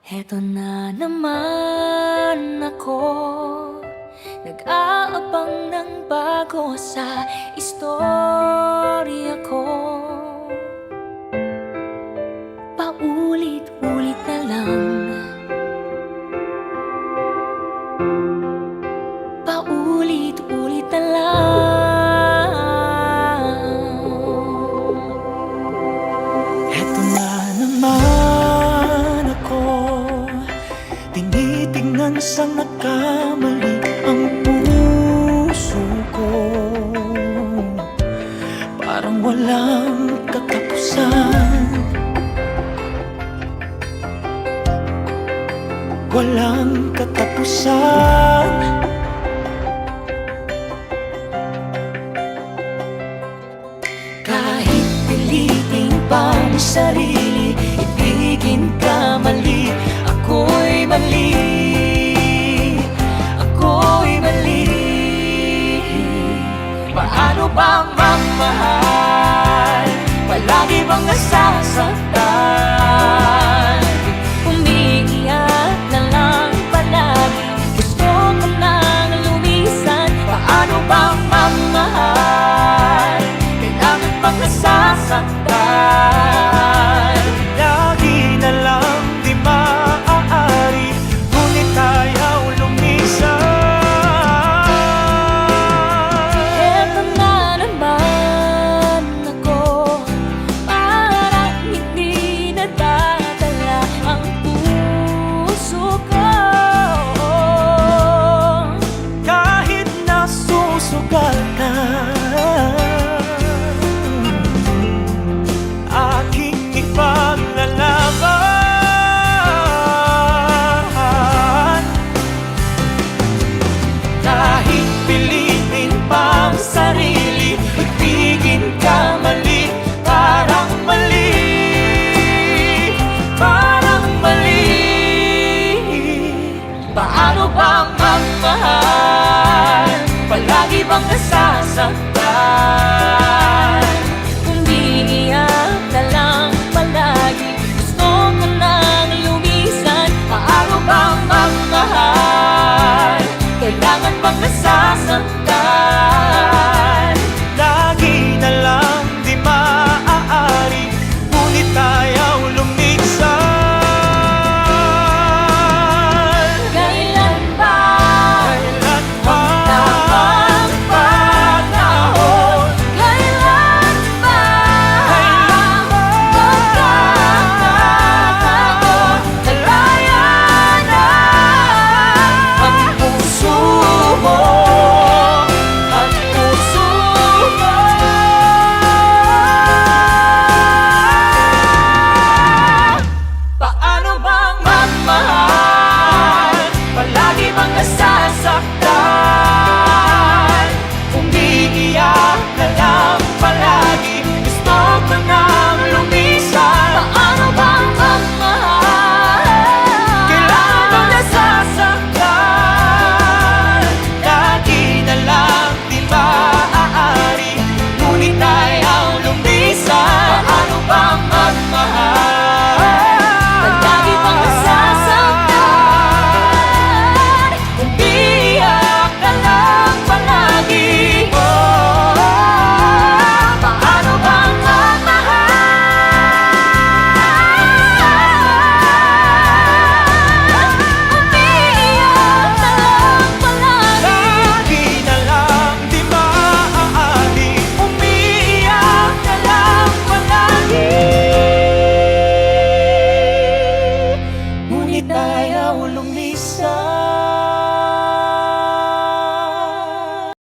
Heto na naman ako, nag-aabang ng bago sa istorya ko. Paulit-ulit na lang, paulit-ulit na lang. Heto na naman ako, tinitingnan sa nagkamali ang puso ko. Parang walang katapusan, walang katapusan. Kahit pilitin pa ang sarili, ibigin ka mali. Ako'y mali, ako'y mali. Paano bang magmahal? Palagi bang nasasaktan? Umiiyak na lang palagi, gusto ko nang lumisan. Paano bang magmahal? Kailangan bang nasasaktan? Lagi na lang di maaari, ngunit ayaw lumisan. Eto na naman ako, parang hindi nadadala ang puso ko. Kahit nasusugal ka, aking ipaglalaban. Kahit pilitin pa ang sarili, ibigin ka mali. Parang mali, parang mali. Paano bang magmahal? Palagi bang nasasaktan? Umiiyak na lang palagi, gusto ko nang lumisan. Paano bang magmahal? Kailangan bang nasasaktan? Lagi na lang di maaari, ngunit ayaw lumisan. Kailan ba Kailan ba tamang panahon? Kailan ba magkakataon? Nalaya na ang puso mo, ang puso mo. Paano bang magmahal? Palagi bang nasasaktan? Umiiyak na lang palagi, gusto ko nang lumisan. Paano bang magmahal? Kailangan bang nasasaktan? Lagi na lang di maaari, ngunit ayaw lumisan. Paano bang magmahal? Palagi bang nasasaktan? Umiiyak ka lang palagi. Paano bang magmahal? Umiiyak ka lang palagi. Lagi na lang di maaari, umiiyak na lang palagi. Ngunit ayaw lumisan.